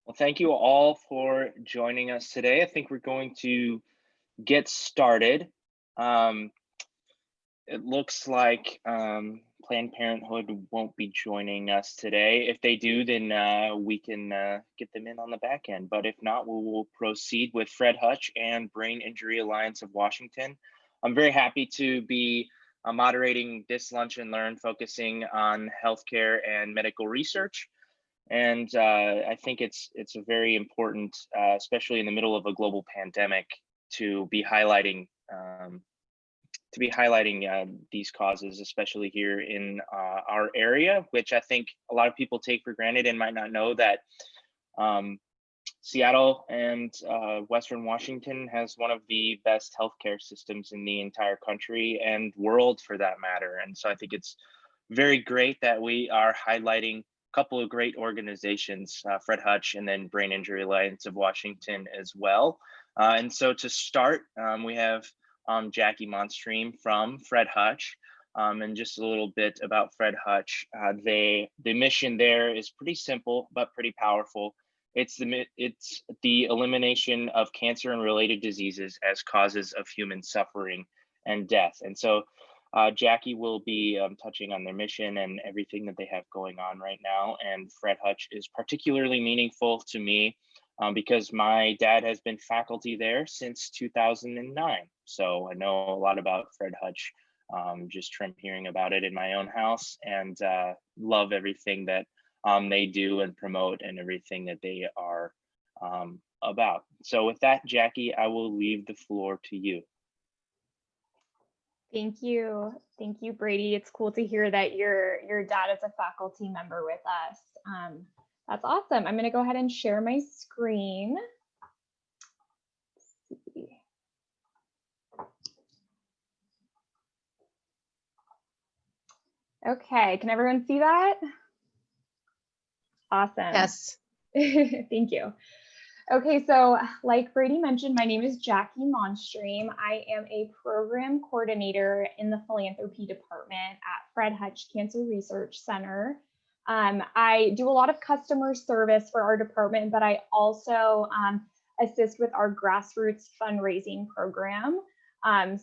Well, thank you all for joining us today. I think we're going to get started. Um, it looks like Planned Parenthood won't be joining us today. If they do, then we can get them in on the back end. But if not, we'll proceed with Fred Hutch and Brain Injury Alliance of Washington. I'm very happy to be moderating this Lunch and Learn, focusing on healthcare and medical research. And I think it's a very important, especially in the middle of a global pandemic, to be highlighting these causes, especially here in our area, which I think a lot of people take for granted and might not know that Seattle and Western Washington has one of the best healthcare systems in the entire country and world, for that matter. And so I think it's very great that we are highlighting couple of great organizations, Fred Hutch and then Brain Injury Alliance of Washington as well. And so to start, we have Jackie Monstream from Fred Hutch. And just a little bit about Fred Hutch. The mission there is pretty simple, but pretty powerful. It's the elimination of cancer and related diseases as causes of human suffering and death. And so Jackie will be touching on their mission and everything that they have going on right now. And Fred Hutch is particularly meaningful to me because my dad has been faculty there since 2009. So I know a lot about Fred Hutch just from hearing about it in my own house, and love everything that they do and promote and everything that they are about. So with that, Jackie, I will leave the floor to you. Thank you, Brady. It's cool to hear that your dad is a faculty member with us. That's awesome. I'm going to go ahead and share my screen. Let's see. Okay, can everyone see that? Awesome. Yes. Thank you. Okay, so like Brady mentioned, my name is Jackie Monstream. I am a program coordinator in the philanthropy department at Fred Hutch Cancer Research Center. I do a lot of customer service for our department, but I also assist with our grassroots fundraising program.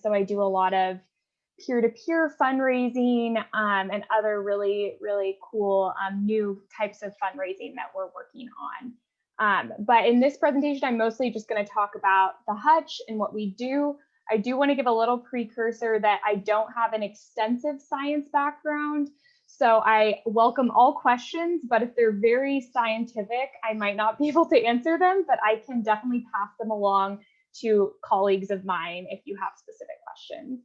So I do a lot of peer-to-peer fundraising and other really, really cool new types of fundraising that we're working on. But in this presentation, I'm mostly just going to talk about the Hutch and what we do. I do want to give a little precursor that I don't have an extensive science background, so I welcome all questions, but if they're very scientific, I might not be able to answer them, but I can definitely pass them along to colleagues of mine if you have specific questions.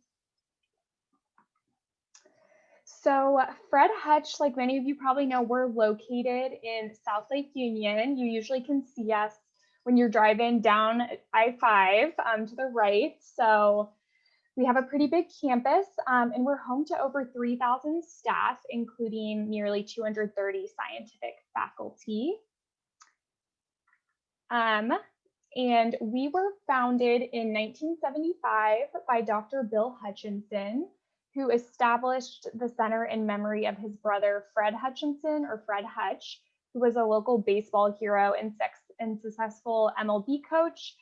So Fred Hutch, like many of you probably know, we're located in South Lake Union. You usually can see us when you're driving down I-5 to the right. So we have a pretty big campus and we're home to over 3,000 staff, including nearly 230 scientific faculty. And we were founded in 1975 by Dr. Bill Hutchinson, who established the center in memory of his brother, Fred Hutchinson, or Fred Hutch, who was a local baseball hero and successful MLB coach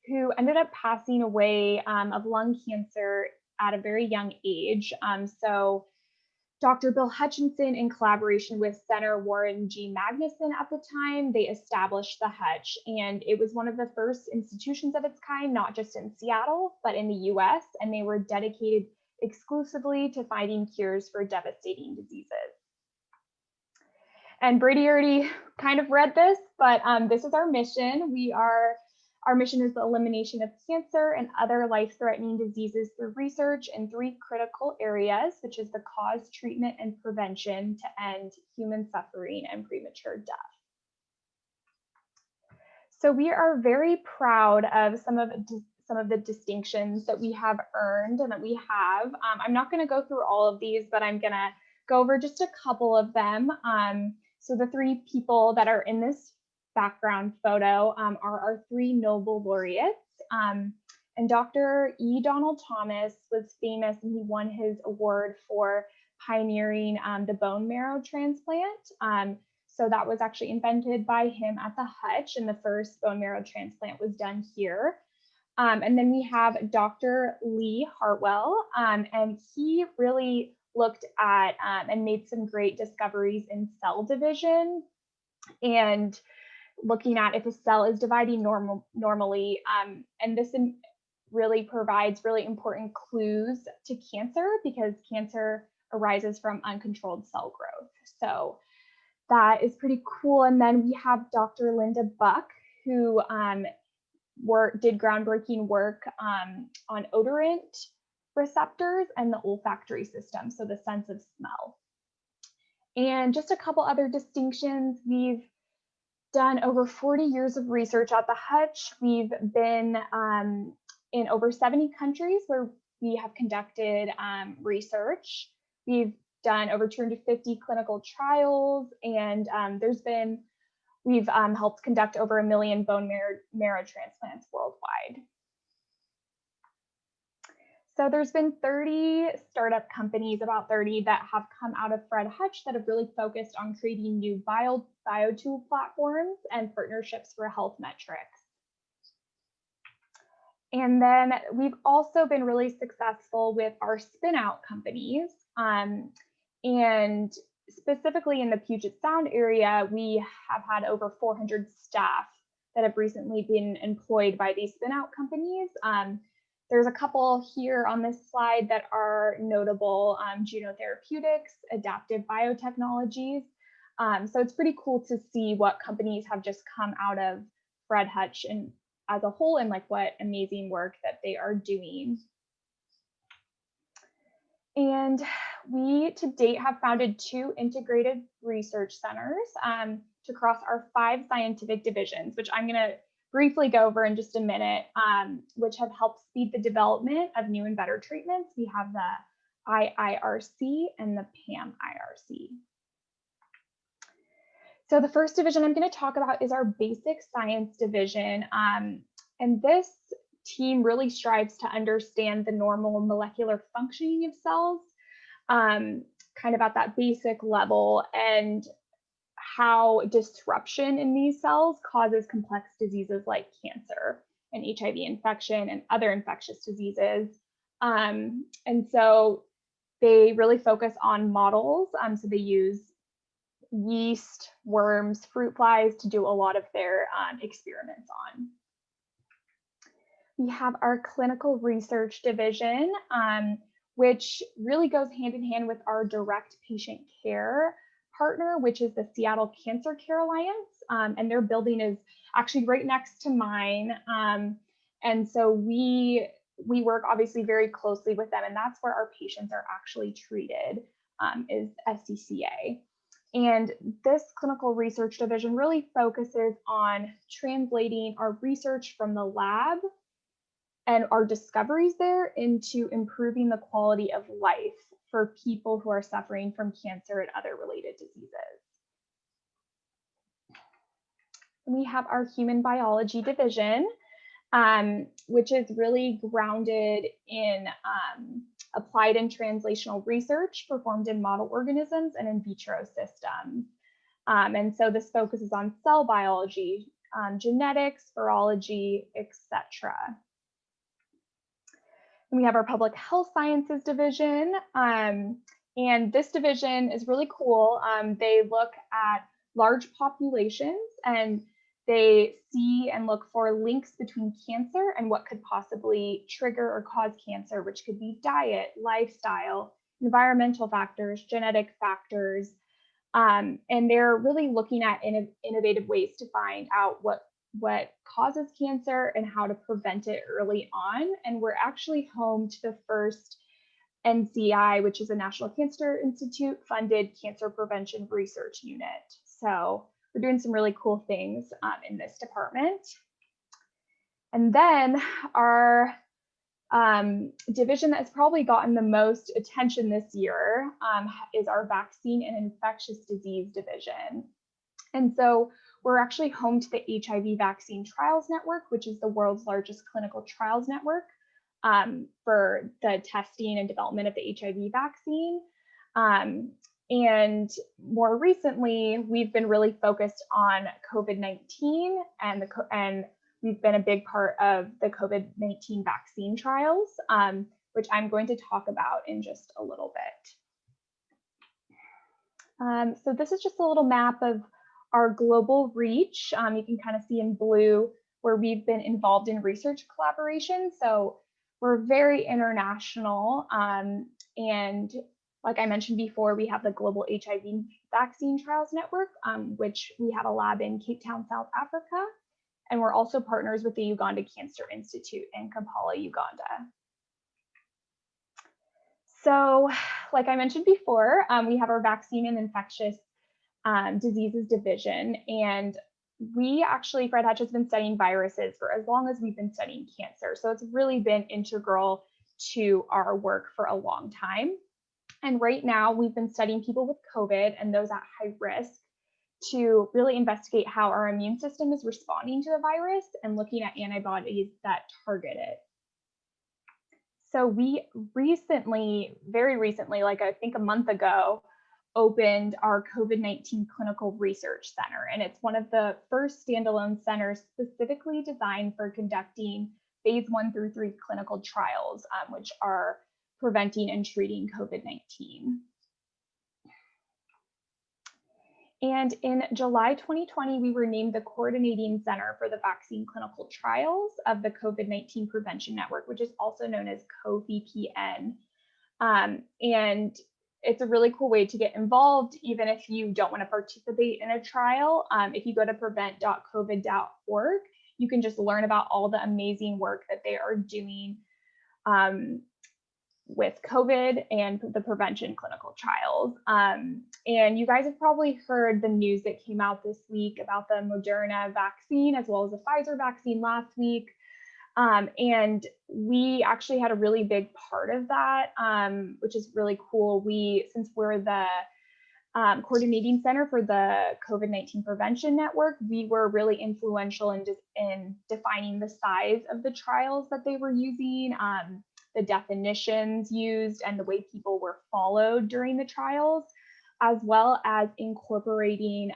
who ended up passing away of lung cancer at a very young age. So Dr. Bill Hutchinson, in collaboration with Senator Warren G. Magnuson at the time, they established the Hutch, and it was one of the first institutions of its kind, not just in Seattle, but in the US, and they were dedicated exclusively to finding cures for devastating diseases. And Brady already kind of read this, but this is our mission. Our mission is the elimination of cancer and other life-threatening diseases through research in 3 critical areas, which is the cause, treatment, and prevention to end human suffering and premature death. So we are very proud of some of the distinctions that we have earned and that we have. I'm not going to go through all of these, but I'm going to go over just a couple of them. So the 3 people that are in this background photo are our 3 Nobel Laureates. And Dr. E. Donald Thomas was famous, and he won his award for pioneering the bone marrow transplant. So that was actually invented by him at the Hutch, and the first bone marrow transplant was done here. And then we have Dr. Lee Hartwell, and he really looked at and made some great discoveries in cell division and looking at if a cell is dividing normally. And this really provides really important clues to cancer, because cancer arises from uncontrolled cell growth. So that is pretty cool. And then we have Dr. Linda Buck, who did groundbreaking work on odorant receptors and the olfactory system, so the sense of smell. And just a couple other distinctions. We've done over 40 years of research at the Hutch. We've been in over 70 countries where we have conducted research. We've done over 250 clinical trials, and we've helped conduct over 1 million bone marrow transplants worldwide. So there's been 30 startup companies, about 30, that have come out of Fred Hutch that have really focused on creating new biotool platforms and partnerships for health metrics. And then we've also been really successful with our spin-out companies. And specifically in the Puget Sound area, we have had over 400 staff that have recently been employed by these spin-out companies. There's a couple here on this slide that are notable: Juno Therapeutics, Adaptive Biotechnologies. So it's pretty cool to see what companies have just come out of Fred Hutch and as a whole, and like what amazing work that they are doing. And we to date have founded 2 integrated research centers to cross our 5 scientific divisions, which I'm going to briefly go over in just a minute, which have helped speed the development of new and better treatments. We have the IIRC and the PAM-IRC. So the first division I'm going to talk about is our basic science division. And this team really strives to understand the normal molecular functioning of cells, kind of at that basic level, and how disruption in these cells causes complex diseases like cancer and HIV infection and other infectious diseases. And so they really focus on models. So they use yeast, worms, fruit flies to do a lot of their experiments on. We have our clinical research division, which really goes hand in hand with our direct patient care partner, which is the Seattle Cancer Care Alliance. And their building is actually right next to mine. And so we work obviously very closely with them, and that's where our patients are actually treated, is SCCA. And this clinical research division really focuses on translating our research from the lab and our discoveries there into improving the quality of life for people who are suffering from cancer and other related diseases. We have our human biology division, which is really grounded in applied and translational research performed in model organisms and in vitro systems. And so this focuses on cell biology, genetics, virology, etc. And we have our public health sciences division. And this division is really cool. They look at large populations, and they see and look for links between cancer and what could possibly trigger or cause cancer, which could be diet, lifestyle, environmental factors, genetic factors. And they're really looking at innovative ways to find out what causes cancer and how to prevent it early on. And we're actually home to the first NCI, which is a National Cancer Institute funded cancer prevention research unit. So we're doing some really cool things in this department. And then our division that's probably gotten the most attention this year is our vaccine and infectious disease division. And so we're actually home to the HIV Vaccine Trials Network, which is the world's largest clinical trials network for the testing and development of the HIV vaccine. And more recently, we've been really focused on COVID-19 and we've been a big part of the COVID-19 vaccine trials, which I'm going to talk about in just a little bit. So this is just a little map of our global reach. You can kind of see in blue where we've been involved in research collaboration. So we're very international, and like I mentioned before, we have the Global HIV Vaccine Trials Network, which we have a lab in Cape Town, South Africa. And we're also partners with the Uganda Cancer Institute in Kampala, Uganda. So like I mentioned before, we have our vaccine and infectious diseases division. And we actually, Fred Hutch has been studying viruses for as long as we've been studying cancer. So it's really been integral to our work for a long time. And right now we've been studying people with COVID and those at high risk to really investigate how our immune system is responding to the virus and looking at antibodies that target it. So we recently, very recently, like I think a month ago, opened our COVID-19 Clinical Research Center. And it's one of the first standalone centers specifically designed for conducting phase 1 through 3 clinical trials, which are preventing and treating COVID-19. And in July 2020, we were named the coordinating center for the vaccine clinical trials of the COVID-19 Prevention Network, which is also known as CoVPN. And it's a really cool way to get involved, even if you don't want to participate in a trial. If you go to prevent.covid.org, you can just learn about all the amazing work that they are doing with COVID and the prevention clinical trials. And you guys have probably heard the news that came out this week about the Moderna vaccine as well as the Pfizer vaccine last week. And we actually had a really big part of that, which is really cool. Since we're the coordinating center for the COVID-19 Prevention Network, we were really influential in defining the size of the trials that they were using, the definitions used, and the way people were followed during the trials, as well as incorporating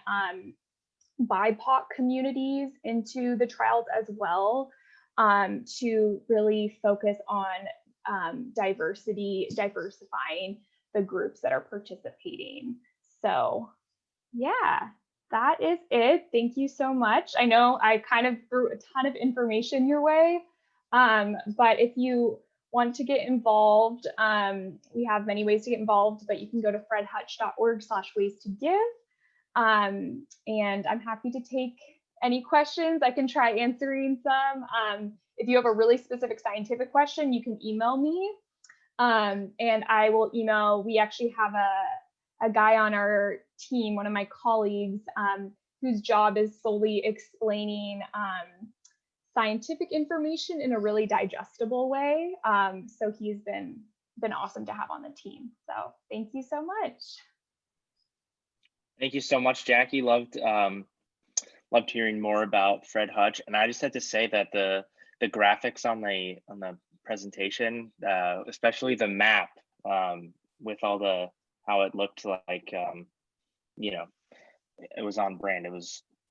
BIPOC communities into the trials as well, to really focus on diversifying the groups that are participating. So yeah, that is it. Thank you so much. I know I kind of threw a ton of information your way, but if you want to get involved, we have many ways to get involved, but you can go to fredhutch.org/ways-to-give. And I'm happy to take any questions. I can try answering some. If you have a really specific scientific question, you can email me, and I will email. We actually have a guy on our team, one of my colleagues, whose job is solely explaining scientific information in a really digestible way. So he's been awesome to have on the team. So thank you so much. Thank you so much, Jackie. Loved hearing more about Fred Hutch. And I just had to say that the graphics on the presentation, especially the map, with all how it looked like, you know, it was on brand.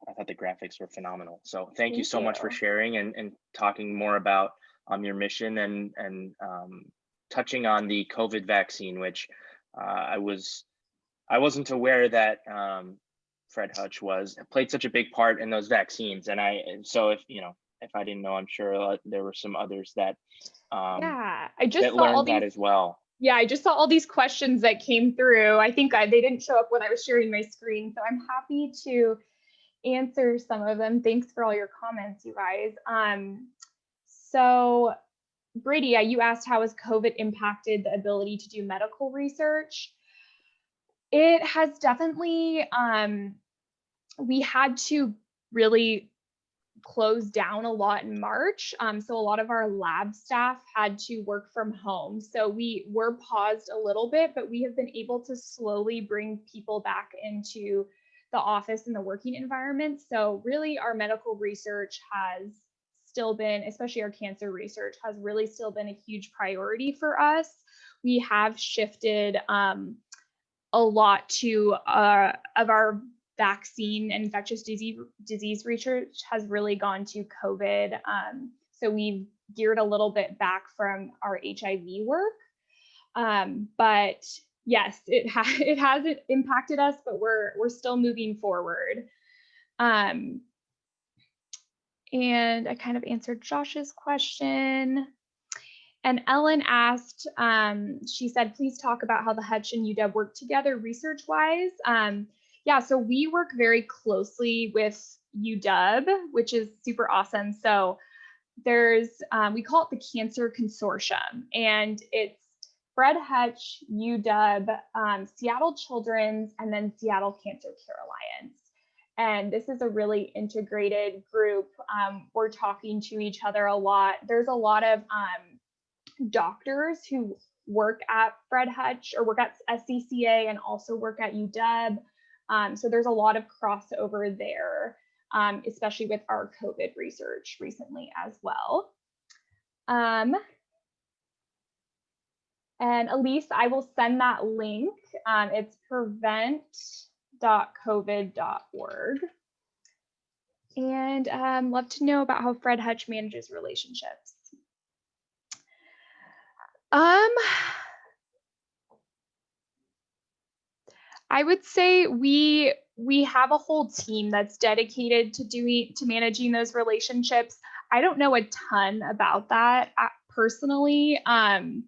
I thought the graphics were phenomenal. So thank you so much for sharing and talking more about your mission and touching on the COVID vaccine, which I wasn't aware that Fred Hutch played such a big part in those vaccines. So if I didn't know, I'm sure there were some others that I just saw learned that as well. Yeah, I just saw all these questions that came through. I think they didn't show up when I was sharing my screen, so I'm happy to answer some of them. Thanks for all your comments, you guys. So Brady, you asked how has COVID impacted the ability to do medical research? It has definitely, we had to really close down a lot in March. So a lot of our lab staff had to work from home. So we were paused a little bit, but we have been able to slowly bring people back into the office and the working environment. So really our medical research has still been, especially our cancer research, has really still been a huge priority for us. We have shifted a lot to of our vaccine and infectious disease research has really gone to COVID. So we've geared a little bit back from our HIV work. But yes, it has impacted us, but we're still moving forward. And I kind of answered Josh's question. And Ellen asked, she said, please talk about how the Hutch and UW work together research-wise. Yeah, so we work very closely with UW, which is super awesome. So there's, we call it the Cancer Consortium, and it's Fred Hutch, UW, Seattle Children's, and then Seattle Cancer Care Alliance. And this is a really integrated group. We're talking to each other a lot. There's a lot of doctors who work at Fred Hutch or work at SCCA and also work at UW. So there's a lot of crossover there, especially with our COVID research recently as well. And Elise, I will send that link. It's prevent.covid.org. And love to know about how Fred Hutch manages relationships. I would say we have a whole team that's dedicated to managing those relationships. I don't know a ton about that personally. I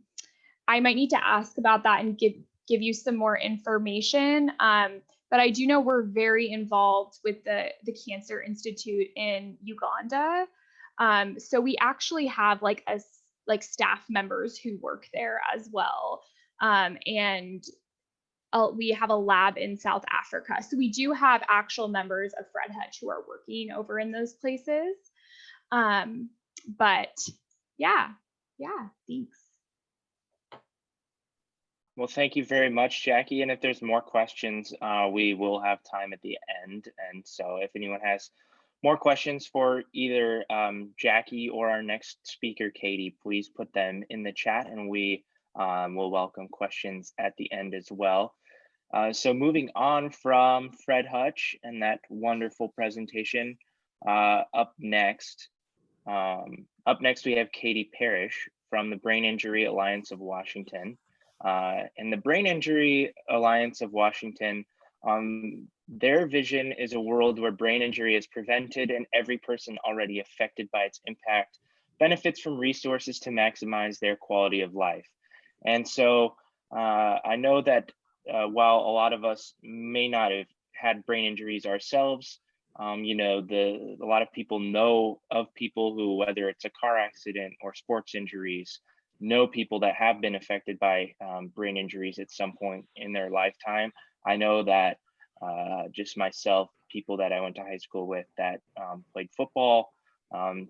might need to ask about that and give you some more information. But I do know we're very involved with the Cancer Institute in Uganda. So we actually have like staff members who work there as well. And we have a lab in South Africa. So we do have actual members of Fred Hutch who are working over in those places. But yeah, thanks. Well, thank you very much, Jackie. And if there's more questions, we will have time at the end. And so if anyone has more questions for either Jackie or our next speaker, Katie, please put them in the chat and we will welcome questions at the end as well. So moving on from Fred Hutch and that wonderful presentation, up next we have Katie Parrish from the Brain Injury Alliance of Washington. And the Brain Injury Alliance of Washington, their vision is a world where brain injury is prevented and every person already affected by its impact benefits from resources to maximize their quality of life. And so I know that while a lot of us may not have had brain injuries ourselves, you know, a lot of people know of people who, whether it's a car accident or sports injuries, know people that have been affected by brain injuries at some point in their lifetime. I know that just myself, people that I went to high school with that played football,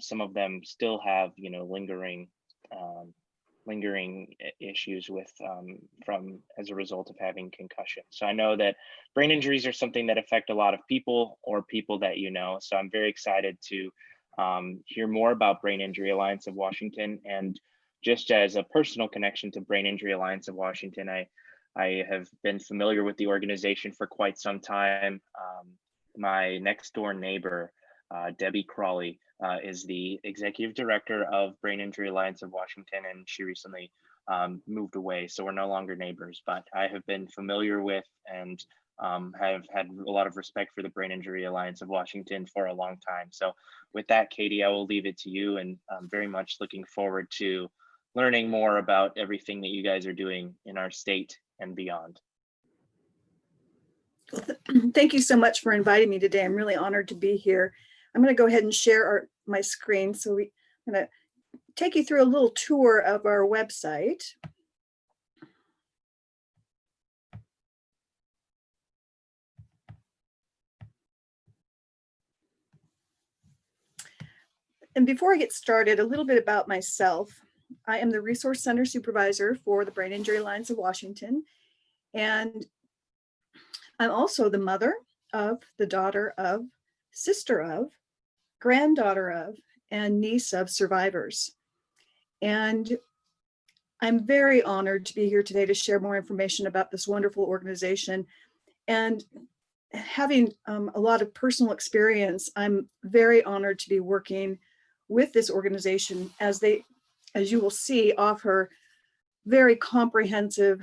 some of them still have, you know, lingering issues with from as a result of having concussion. So I know that brain injuries are something that affect a lot of people or people that you know. So I'm very excited to hear more about Brain Injury Alliance of Washington. And just as a personal connection to Brain Injury Alliance of Washington, I have been familiar with the organization for quite some time. My next door neighbor, Debbie Crawley, is the executive director of Brain Injury Alliance of Washington, and she recently moved away, so we're no longer neighbors, but I have been familiar with and have had a lot of respect for the Brain Injury Alliance of Washington for a long time. So with that, Katie, I will leave it to you, and I'm very much looking forward to learning more about everything that you guys are doing in our state and beyond. Well, thank you so much for inviting me today. I'm really honored to be here. I'm going to go ahead and share my screen. So I'm going to take you through a little tour of our website. And before I get started, a little bit about myself. I am the Resource Center Supervisor for the Brain Injury Alliance of Washington. And I'm also the mother of, the daughter of, sister of, granddaughter of, and niece of survivors. And I'm very honored to be here today to share more information about this wonderful organization. And having a lot of personal experience, I'm very honored to be working with this organization as they, as you will see, offer very comprehensive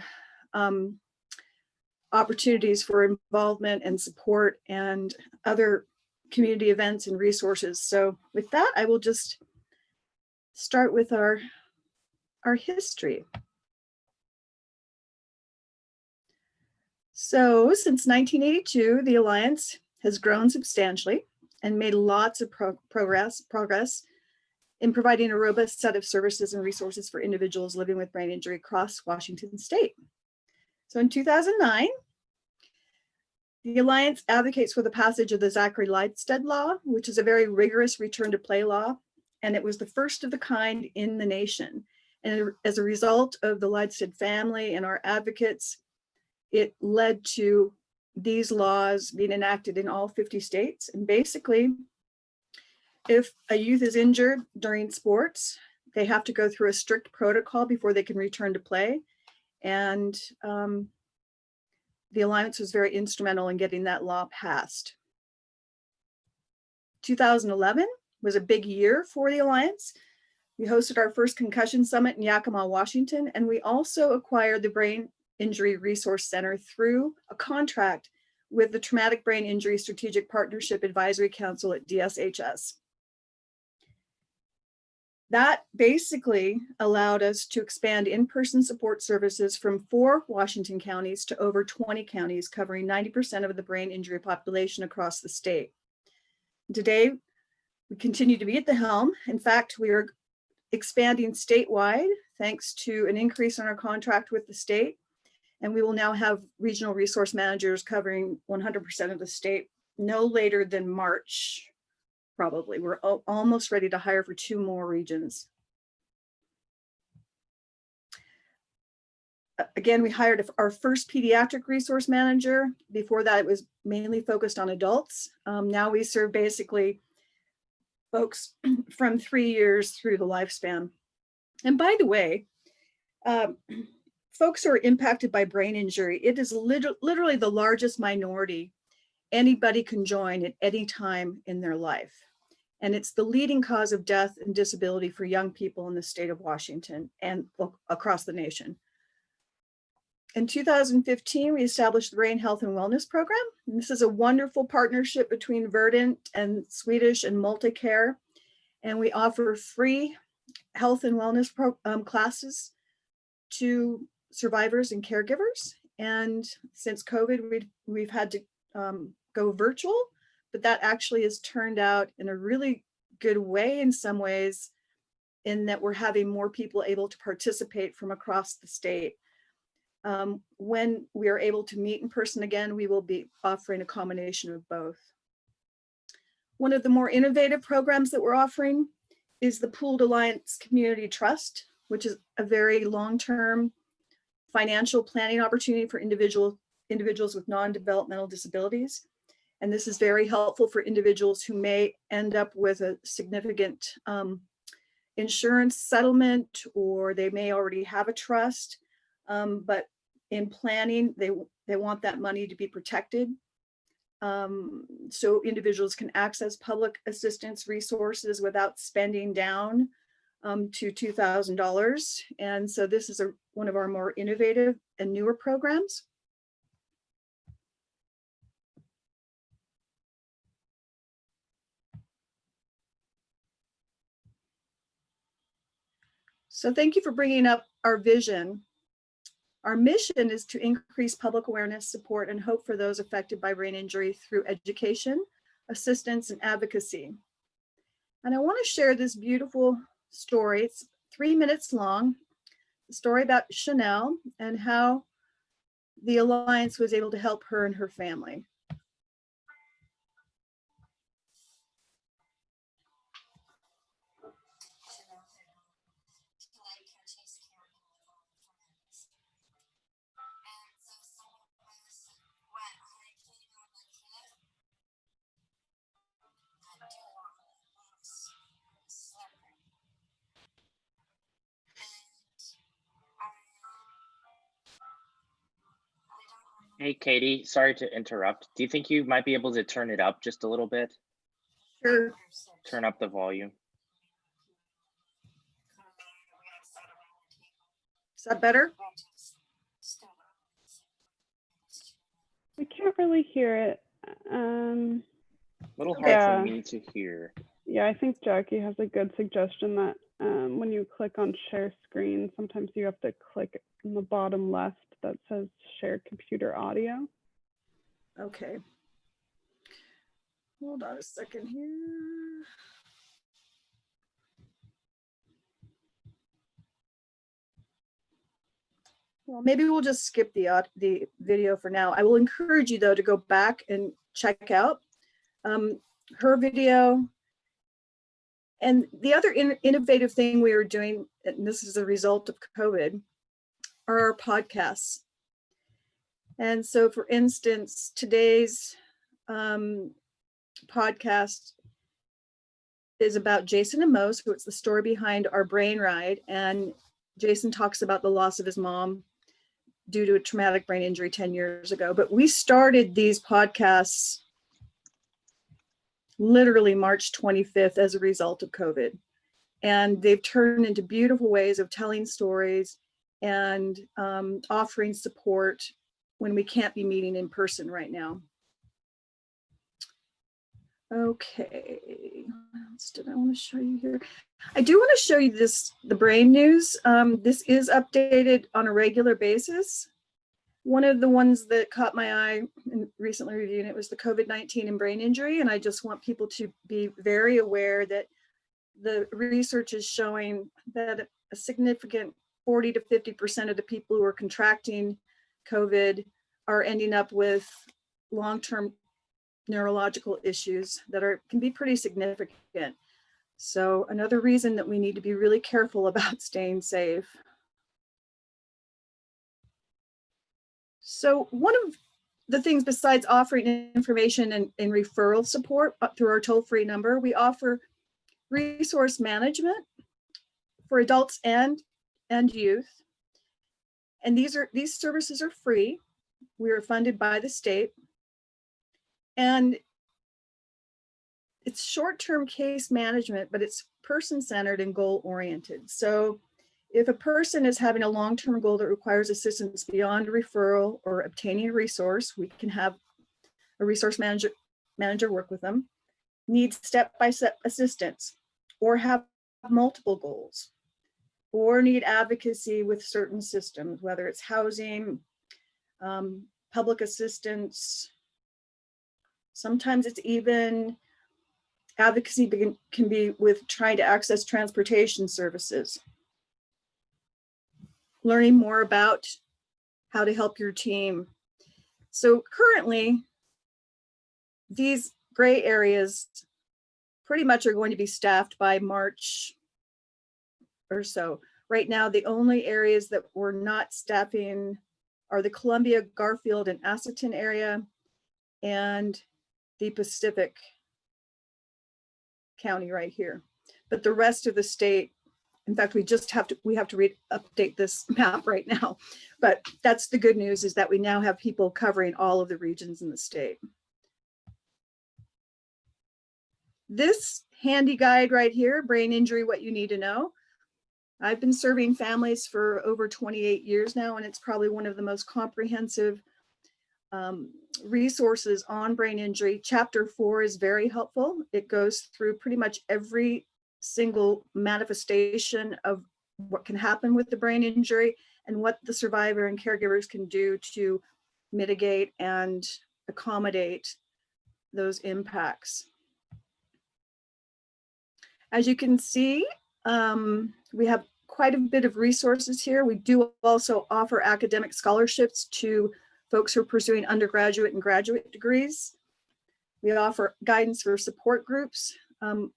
opportunities for involvement and support and other community events and resources. So with that, I will just start with our history. So since 1982, the Alliance has grown substantially and made lots of progress in providing a robust set of services and resources for individuals living with brain injury across Washington state. So in 2009, the Alliance advocates for the passage of the Zachary Leidstead Law, which is a very rigorous return to play law, and it was the first of the kind in the nation. And as a result of the Leidstead family and our advocates, it led to these laws being enacted in all 50 states. And basically, if a youth is injured during sports, they have to go through a strict protocol before they can return to play. And the Alliance was very instrumental in getting that law passed. 2011 was a big year for the Alliance. We hosted our first concussion summit in Yakima, Washington, and we also acquired the Brain Injury Resource Center through a contract with the Traumatic Brain Injury Strategic Partnership Advisory Council at DSHS. That basically allowed us to expand in-person support services from 4 Washington counties to over 20 counties, covering 90% of the brain injury population across the state. Today, we continue to be at the helm. In fact, we are expanding statewide thanks to an increase in our contract with the state. And we will now have regional resource managers covering 100% of the state no later than March. Probably. We're almost ready to hire for 2 more regions. Again, we hired our first pediatric resource manager. Before that, it was mainly focused on adults. Now we serve basically folks from 3 years through the lifespan. And by the way, folks who are impacted by brain injury, it is literally the largest minority anybody can join at any time in their life. And it's the leading cause of death and disability for young people in the state of Washington and across the nation. In 2015, we established the Brain Health and Wellness Program. And this is a wonderful partnership between Verdant and Swedish and Multicare. And we offer free health and wellness classes to survivors and caregivers. And since COVID, we've had to go virtual, but that actually has turned out in a really good way in some ways, in that we're having more people able to participate from across the state. When we are able to meet in person again, we will be offering a combination of both. One of the more innovative programs that we're offering is the Pooled Alliance Community Trust, which is a very long-term financial planning opportunity for individuals with non-developmental disabilities. And this is very helpful for individuals who may end up with a significant insurance settlement, or they may already have a trust, but in planning, they want that money to be protected. So individuals can access public assistance resources without spending down to $2,000. And so this is one of our more innovative and newer programs. So thank you for bringing up our vision. Our mission is to increase public awareness, support, and hope for those affected by brain injury through education, assistance, and advocacy. And I want to share this beautiful story. It's 3 minutes long, a story about Chanel and how the Alliance was able to help her and her family. Hey, Katie, sorry to interrupt. Do you think you might be able to turn it up just a little bit? Sure. Turn up the volume. Is that better? We can't really hear it. A little hard Yeah. for me to hear. Yeah, I think Jackie has a good suggestion that when you click on share screen, sometimes you have to click in the bottom left that says share computer audio. Okay. Hold on a second here. Well, maybe we'll just skip the video for now. I will encourage you though to go back and check out her video. And the other innovative thing we are doing, and this is a result of COVID, are our podcasts. And so for instance, today's podcast is about Jason and Mo. So it's the story behind our brain ride. And Jason talks about the loss of his mom due to a traumatic brain injury 10 years ago. But we started these podcasts literally March 25th as a result of COVID. And they've turned into beautiful ways of telling stories and offering support when we can't be meeting in person right now. Okay, what else did I want to show you here? I do want to show you the brain news. This is updated on a regular basis. One of the ones that caught my eye in recently reviewing it was the COVID-19 and brain injury. And I just want people to be very aware that the research is showing that a significant 40 to 50% of the people who are contracting COVID are ending up with long-term neurological issues that can be pretty significant. So another reason that we need to be really careful about staying safe. So one of the things besides offering information and referral support through our toll-free number, we offer resource management for adults and youth. And these services are free. We are funded by the state. And it's short-term case management, but it's person-centered and goal-oriented. So if a person is having a long-term goal that requires assistance beyond referral or obtaining a resource, we can have a resource manager work with them, need step-by-step assistance, or have multiple goals, or need advocacy with certain systems, whether it's housing, public assistance. Sometimes it's even advocacy can be with trying to access transportation services. Learning more about how to help your team. So currently, these gray areas pretty much are going to be staffed by March or so. Right now, the only areas that we're not staffing are the Columbia, Garfield, and Assateague area, and the Pacific County right here. But the rest of the state, in fact, we have to update this map right now. But that's the good news, is that we now have people covering all of the regions in the state. This handy guide right here, Brain Injury, What You Need to Know. I've been serving families for over 28 years now, and it's probably one of the most comprehensive resources on brain injury. Chapter 4 is very helpful. It goes through pretty much every single manifestation of what can happen with the brain injury and what the survivor and caregivers can do to mitigate and accommodate those impacts. As you can see, we have quite a bit of resources here. We do also offer academic scholarships to folks who are pursuing undergraduate and graduate degrees. We offer guidance for support groups.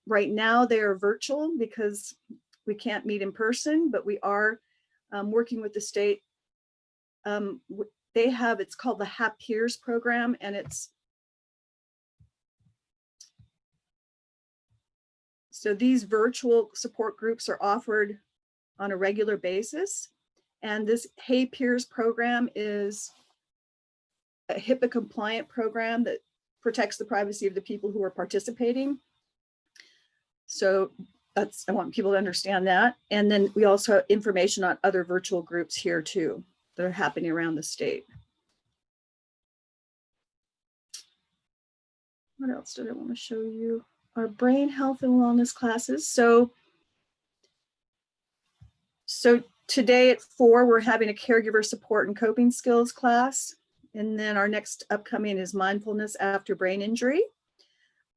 Right now they are virtual because we can't meet in person, but we are working with the state. They have, it's called the HAP Peers program, and so these virtual support groups are offered on a regular basis. And this Hey Peers program is a HIPAA compliant program that protects the privacy of the people who are participating. So that's, I want people to understand that. And then we also have information on other virtual groups here too that are happening around the state. What else did I want to show you? Our brain health and wellness classes. So today at 4, we're having a caregiver support and coping skills class. And then our next upcoming is mindfulness after brain injury.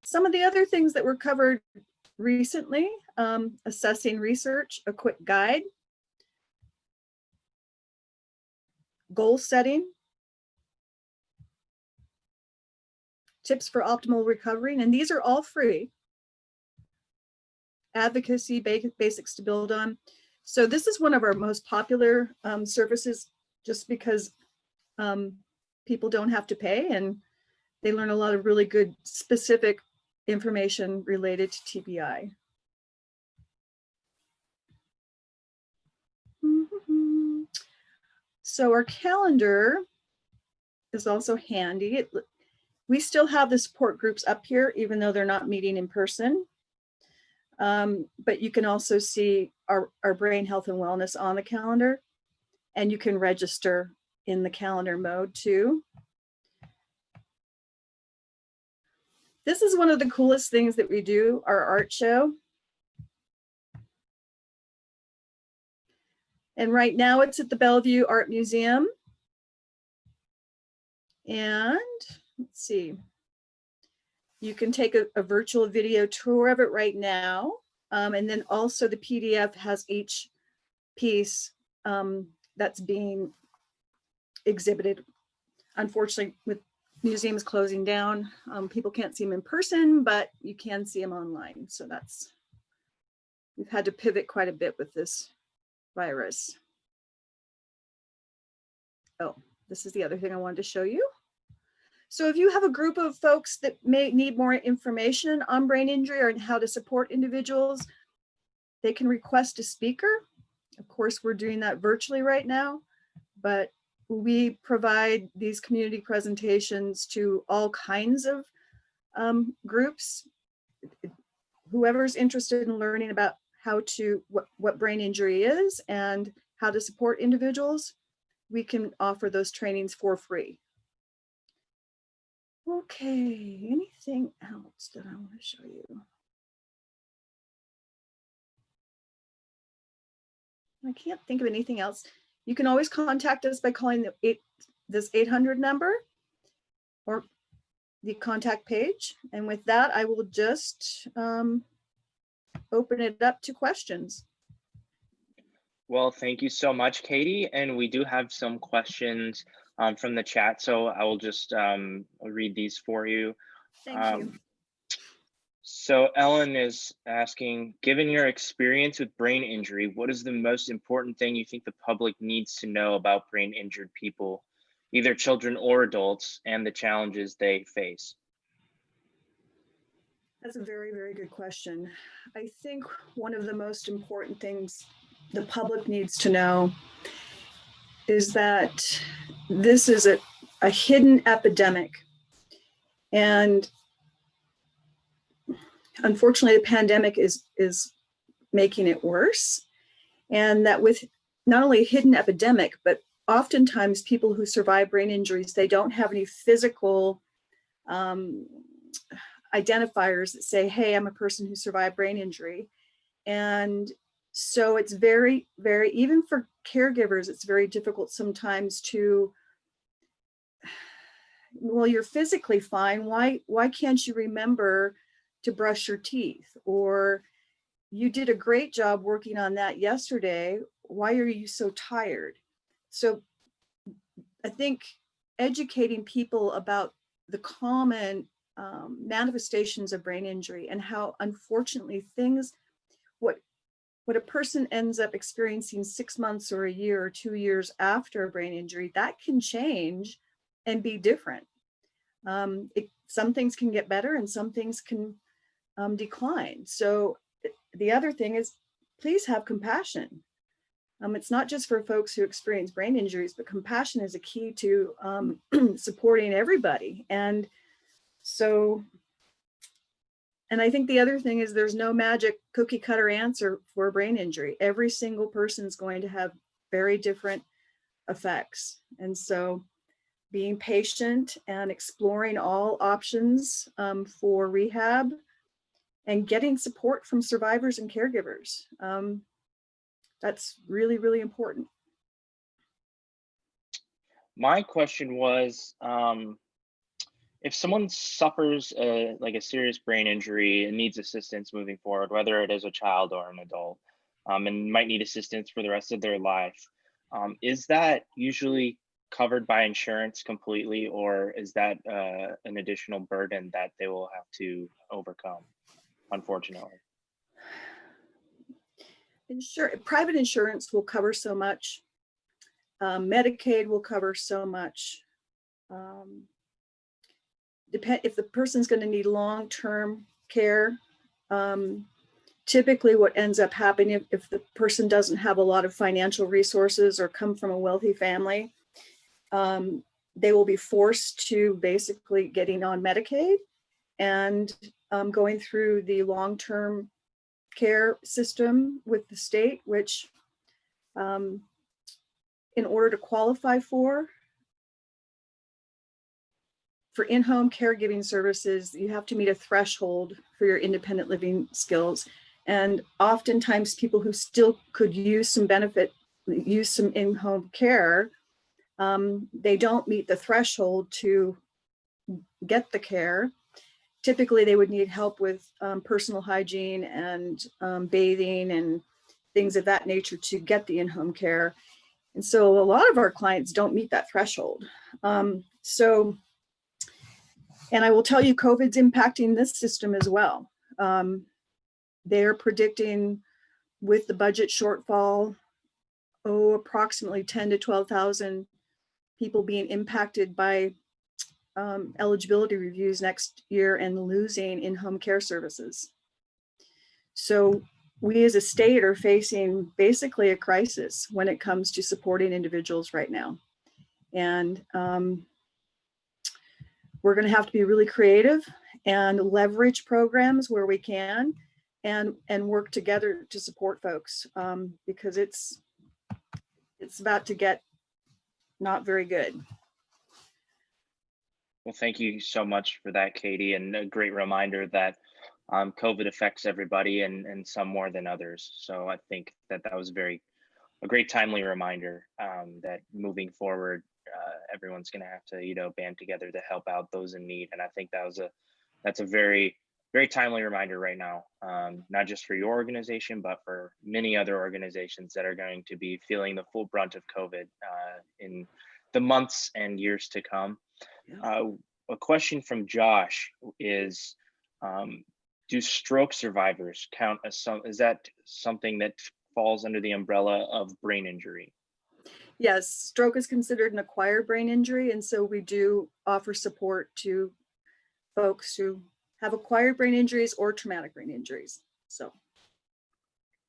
Some of the other things that were covered recently, assessing research, a quick guide, goal setting, tips for optimal recovery, and these are all free. Advocacy, basics to build on. So this is one of our most popular services, just because people don't have to pay and they learn a lot of really good specific information related to TBI. So our calendar is also handy. We still have the support groups up here, even though they're not meeting in person. But you can also see our brain health and wellness on the calendar, and you can register in the calendar mode too. This is one of the coolest things that we do, our art show. And right now it's at the Bellevue Art Museum. And let's see, you can take a virtual video tour of it right now. And then also the PDF has each piece that's being exhibited. Unfortunately, with museums closing down, people can't see them in person, but you can see them online. So we've had to pivot quite a bit with this virus. Oh, this is the other thing I wanted to show you. So if you have a group of folks that may need more information on brain injury or how to support individuals, they can request a speaker. Of course, we're doing that virtually right now, but we provide these community presentations to all kinds of groups. Whoever's interested in learning about what brain injury is and how to support individuals, we can offer those trainings for free. Okay, anything else that I want to show you? I can't think of anything else. You can always contact us by calling this 800 number or the contact page. And with that, I will just open it up to questions. Well, thank you so much, Katie. And we do have some questions from the chat, so I will just read these for you. Thank you. So Ellen is asking, given your experience with brain injury, what is the most important thing you think the public needs to know about brain injured people, either children or adults, and the challenges they face? That's a very, very good question. I think one of the most important things the public needs to know is that this is a hidden epidemic. And unfortunately, the pandemic is making it worse. And that with not only a hidden epidemic, but oftentimes people who survive brain injuries, they don't have any physical identifiers that say, hey, I'm a person who survived brain injury. And so it's very, very, even for caregivers, it's very difficult sometimes to, well, you're physically fine. Why can't you remember to brush your teeth? Or you did a great job working on that yesterday. Why are you so tired? So I think educating people about the common manifestations of brain injury and how unfortunately things, what a person ends up experiencing 6 months or a year or 2 years after a brain injury, that can change and be different. Some things can get better and some things can decline. So the other thing is, please have compassion. It's not just for folks who experience brain injuries, but compassion is a key to supporting everybody. And so, and I think the other thing is there's no magic cookie cutter answer for a brain injury. Every single person's going to have very different effects. And so being patient and exploring all options for rehab and getting support from survivors and caregivers. That's really, really important. My question was, if someone suffers like a serious brain injury and needs assistance moving forward, whether it is a child or an adult, and might need assistance for the rest of their life, is that usually covered by insurance completely, or is that an additional burden that they will have to overcome, unfortunately? Private insurance will cover so much. Medicaid will cover so much. If the person's going to need long-term care, typically what ends up happening if the person doesn't have a lot of financial resources or come from a wealthy family, they will be forced to basically getting on Medicaid and going through the long-term care system with the state, which in order to qualify for in-home caregiving services, you have to meet a threshold for your independent living skills. And oftentimes people who still could use some benefit, use some in-home care, they don't meet the threshold to get the care. Typically they would need help with personal hygiene and bathing and things of that nature to get the in-home care. And so a lot of our clients don't meet that threshold. And I will tell you, COVID's impacting this system as well. They're predicting with the budget shortfall, approximately 10 to 12,000 people being impacted by eligibility reviews next year and losing in-home care services. So we as a state are facing basically a crisis when it comes to supporting individuals right now. And we're going to have to be really creative and leverage programs where we can and work together to support folks because it's about to get not very good. Well, thank you so much for that, Katie, and a great reminder that COVID affects everybody and some more than others. So I think that was a great timely reminder that moving forward, everyone's going to have to, band together to help out those in need. And I think that's a very, very timely reminder right now, not just for your organization, but for many other organizations that are going to be feeling the full brunt of COVID in the months and years to come. Yeah. A question from Josh is, do stroke survivors count as is that something that falls under the umbrella of brain injury? Yes, stroke is considered an acquired brain injury. And so we do offer support to folks who have acquired brain injuries or traumatic brain injuries. So.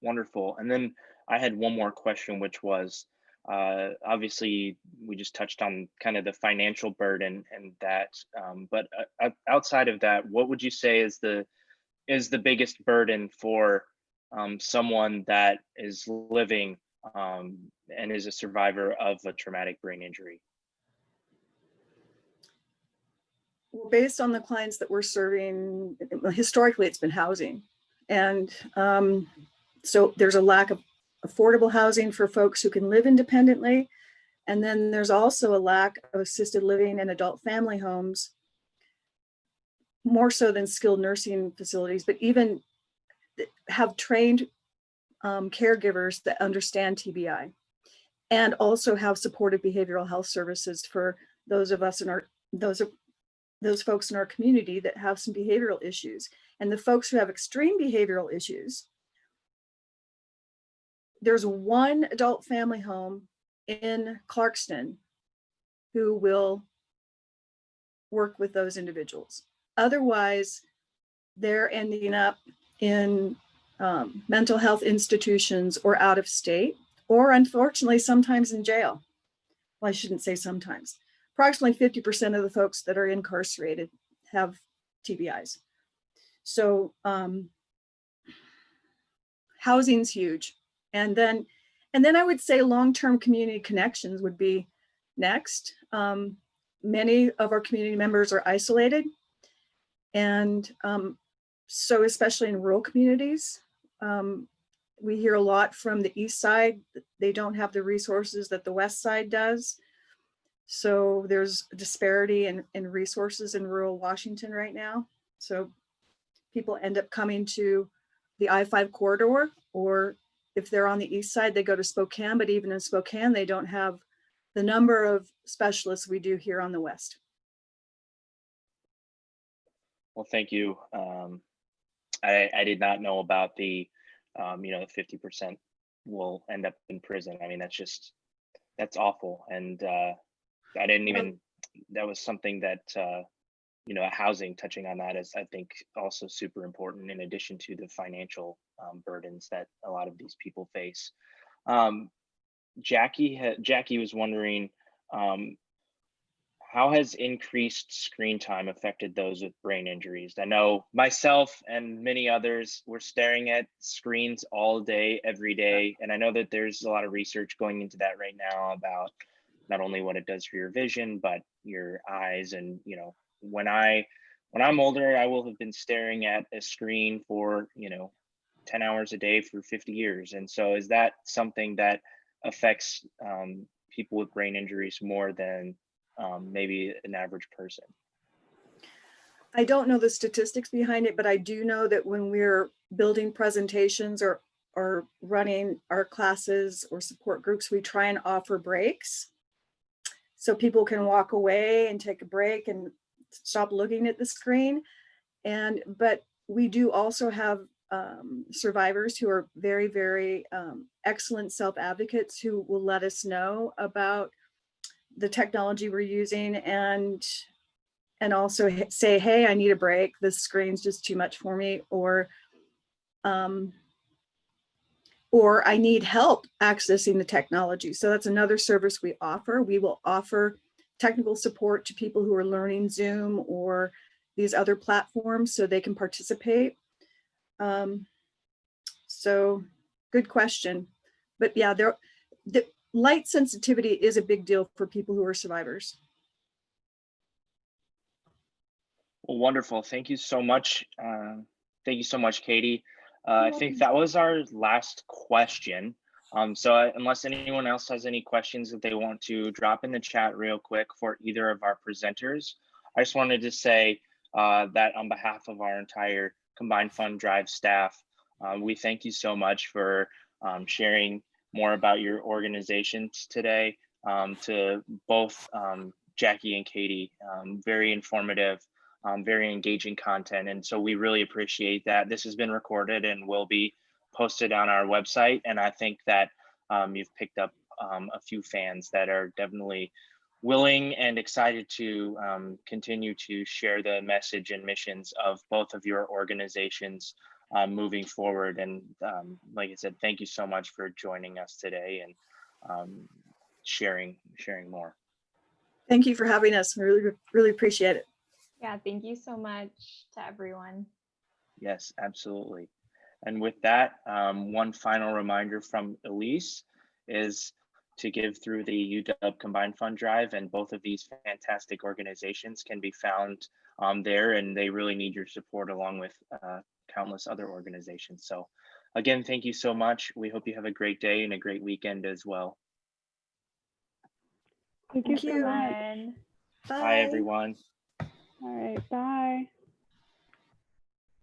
Wonderful. And then I had one more question, which was, obviously we just touched on kind of the financial burden and that, but outside of that, what would you say is the biggest burden for someone that is living and is a survivor of a traumatic brain injury? Well, based on the clients that we're serving, historically it's been housing. And so there's a lack of affordable housing for folks who can live independently. And then there's also a lack of assisted living and adult family homes, more so than skilled nursing facilities, but even have trained caregivers that understand TBI and also have supportive behavioral health services for those of us in our, those folks in our community that have some behavioral issues. And the folks who have extreme behavioral issues, there's one adult family home in Clarkston who will work with those individuals. Otherwise, they're ending up in mental health institutions or out of state or unfortunately, sometimes in jail. Well, I shouldn't say sometimes. Approximately 50% of the folks that are incarcerated have TBIs. So housing's huge. And then I would say long-term community connections would be next. Many of our community members are isolated. And so especially in rural communities, we hear a lot from the east side. They don't have the resources that the west side does. So there's a disparity in resources in rural Washington right now. So people end up coming to the I-5 corridor, or if they're on the east side, they go to Spokane, but even in Spokane, they don't have the number of specialists we do here on the west. Well, thank you. I did not know about the, the 50% will end up in prison. I mean, that's awful. And I didn't even, that was something that, housing, touching on that is, I think, also super important in addition to the financial burdens that a lot of these people face. Jackie was wondering, how has increased screen time affected those with brain injuries? I know myself and many others were staring at screens all day, every day. And I know that there's a lot of research going into that right now about not only what it does for your vision, but your eyes. And, when I'm older, I will have been staring at a screen for, 10 hours a day for 50 years. And so is that something that affects people with brain injuries more than maybe an average person? I don't know the statistics behind it, but I do know that when we're building presentations or running our classes or support groups, we try and offer breaks so people can walk away and take a break and stop looking at the screen. But we do also have survivors who are very, very excellent self-advocates who will let us know about the technology we're using and also say, hey, I need a break. This screen's just too much for me, or I need help accessing the technology. So that's another service we offer. We will offer technical support to people who are learning Zoom or these other platforms so they can participate. So good question. But yeah, the light sensitivity is a big deal for people who are survivors. Well, wonderful. Thank you so much. Thank you so much, Katie. I think that was our last question. So unless anyone else has any questions that they want to drop in the chat real quick for either of our presenters, I just wanted to say that on behalf of our entire Combined Fund Drive staff, we thank you so much for sharing more about your organizations today. To both Jackie and Katie, very informative, very engaging content. And so we really appreciate that. This has been recorded and will be posted on our website. And I think that you've picked up a few fans that are definitely willing and excited to continue to share the message and missions of both of your organizations moving forward. And like I said, thank you so much for joining us today and sharing more. Thank you for having us. We really appreciate it. Yeah, thank you so much to everyone. Yes, absolutely. And with that, one final reminder from Elise is to give through the UW Combined Fund Drive, and both of these fantastic organizations can be found there, and they really need your support along with countless other organizations. So again, thank you so much. We hope you have a great day and a great weekend as well. Thank you so much. Bye, everyone. All right, bye.